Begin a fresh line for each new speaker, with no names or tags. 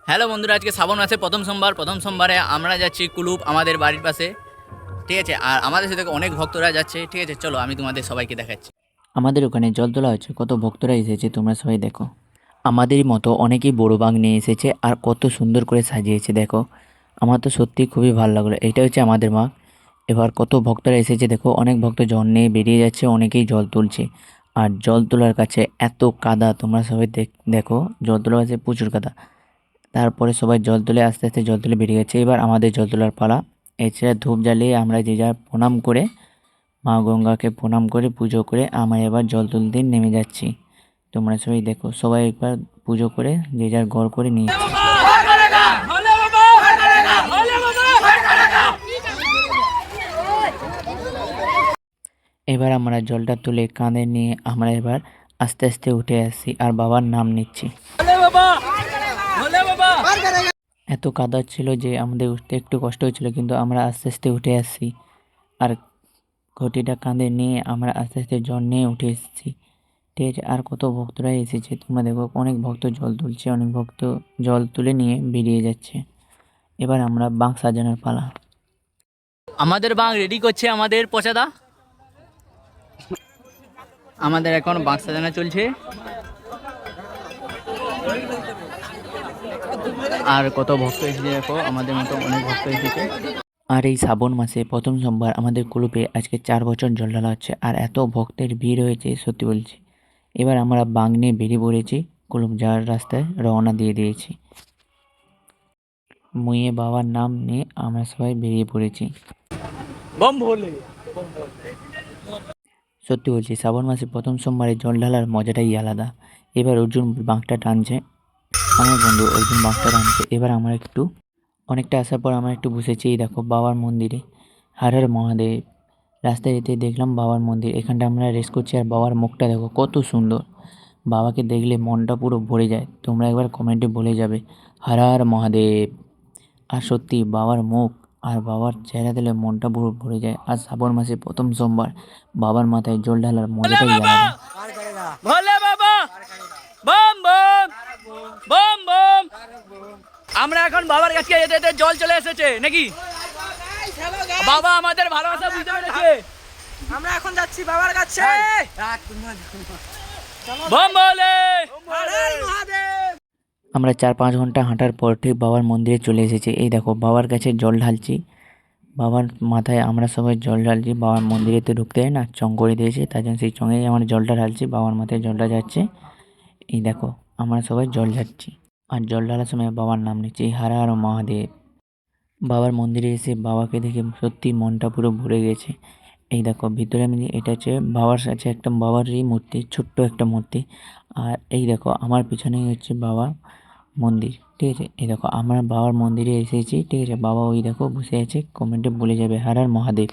Hello বন্ধুরা, আজকে শ্রাবণ মাসের প্রথম সোমবারে আমরা যাচ্ছি কুলুপ আমাদের বাড়ির পাশে। ঠিক আছে, আর আমাদের সাথে অনেক ভক্তরা যাচ্ছে। ঠিক আছে, চলো আমি তোমাদের সবাইকে দেখাচ্ছি। আমাদের ওখানে জল তোলা হচ্ছে, কত ভক্তরা এসেছে তোমরা সবাই দেখো। আমাদেরই মতো অনেকেই বড় বাঁক নিয়ে এসেছে আর কত সুন্দর করে সাজিয়েছে দেখো। আমার তো সত্যি খুবই ভালো লাগলো। এটা হচ্ছে আমাদের মা। এবার কত ভক্তরা এসেছে দেখো, অনেক ভক্ত জল নিয়ে বেরিয়ে যাচ্ছে, অনেকেই জল তুলছে। আর জল তোলার কাছে এত কাদা, তোমরা সবাই দেখো, জল তোলার কাছে প্রচুর কাদা। তারপরে সবাই জল তুলে আস্তে আস্তে জল তুলে বেরিয়ে গেছে। এবার আমাদের জল তোলার পালা। এছাড়া ধূপ জ্বালিয়ে আমরা যে যার প্রণাম করে, মা গঙ্গাকে প্রণাম করে পুজো করে আমরা এবার জল তুলতে নেমে যাচ্ছি। তোমরা সবাই দেখো, সবাই একবার পুজো করে যে যার ঘর করে নিয়েছে। এবার আমরা জলটা তুলে কাঁধে নিয়ে আমরা এবার আস্তে আস্তে উঠে আসছি আর বাবার নাম নিচ্ছি। এত কাদা ছিল যে আমাদের উঠতে একটু কষ্ট হচ্ছিল, কিন্তু আমরা আস্তে আস্তে উঠে আসছি। আর ঘটিটা কাঁধে নিয়ে আমরা আস্তে আস্তে জল নিয়ে উঠে এসেছি। ঠিক আছে, আর কত ভক্তরা এসেছে তোমরা দেখো, অনেক ভক্ত জল তুলছে, অনেক ভক্ত জল তুলে নিয়ে বেরিয়ে যাচ্ছে। এবার আমরা বাঁক সাজানোর পালা। আমাদের বাঁক রেডি করছে আমাদের পচাদা। আমাদের এখন বাঁক সাজানো চলছে। আর কত ভক্ত এসেছে দেখো, আমাদের মতো অনেক ভক্ত এসেছে। আর এই শ্রাবণ মাসে প্রথম সোমবার আমাদের কুলুপে আজকে 4 বছর জল ঢালা হচ্ছে, আর এত ভক্তের ভিড় হয়েছে সত্যি বলছি। এবার আমরা বাঁক নিয়ে বেরিয়ে পড়েছি, কুলুপ যাওয়ার রাস্তায় রওনা দিয়ে দিয়েছি। মুয়ে বাবার নাম নিয়ে আমরা সবাই বেরিয়ে পড়েছি। বম ভোলে। সত্যি বলছি, শ্রাবণ মাসে প্রথম সোমবারে জল ঢালার মজাটাই আলাদা। এবার অর্জুন বাঁকটা টানছে, আমার বন্ধু অর্জুন বাঁকটা টানছে। এবার আমরা অনেকটা আসার পর আমরা একটু বসেছি, এই দেখো বাবার মন্দিরে। হর হর মহাদেব। রাস্তায় যেতে দেখলাম বাবার মন্দির, এখানটা আমরা রেস্ট করছি। আর বাবার মুখটা দেখো কত সুন্দর, বাবাকে দেখলে মনটা পুরো ভরে যায়। তোমরা একবার কমেন্টে বলে যাবে হর হর মহাদেব। আর সত্যি বাবার মুখ আর বাবার চেহারা দিলে মনটা পুরো ভরে যায়। আর শ্রাবণ মাসে প্রথম সোমবার বাবার মাথায় জল ঢালার মজাটাই আলাদা। ভোলে বাবা, বম বম বম বম। আমরা এখন বাবার কাছে যেতে যেতে জল চলে এসেছে নাকি? বাবা আমাদের ভালোবাসা বুঝতে পেরেছে।
আমরা এখন যাচ্ছি বাবার কাছে।
বম ভোলে।
মহাদেব।
আমরা 4-5 ঘন্টা হাঁটার পর ঠিক বাবার মন্দিরে চলে এসেছি। এই দেখো বাবার কাছে জল ঢালছি, বাবার মাথায় আমরা সবাই জল ঢালছি। বাবার মন্দিরে তো ঢুকতে হয় না, চং করে দিয়েছে, তার জন্য সেই চঙে আমরা জলটা ঢালছি, বাবার মাথায় জলটা যাচ্ছে। এই দেখো আমরা সবাই জল ঢালছি, আর জল ঢালার সময় বাবার নাম নিচ্ছি, হর হর মহাদেব। বাবার মন্দিরে এসে বাবাকে দেখে সত্যি মনটা পুরো ভরে গেছে। এই দেখো ভিতরে আমি, এটা হচ্ছে বাবার কাছে একটা বাবারই মূর্তি, ছোট্ট একটা মূর্তি। আর এই দেখো আমার পিছনেই হচ্ছে বাবা মন্দির। ঠিক আছে, এই দেখো আমরা বাবার মন্দিরে এসেছি। ঠিক আছে, বাবা ওই দেখো বসে আছে, কমেন্টে বলে যাবে হর হর মহাদেব।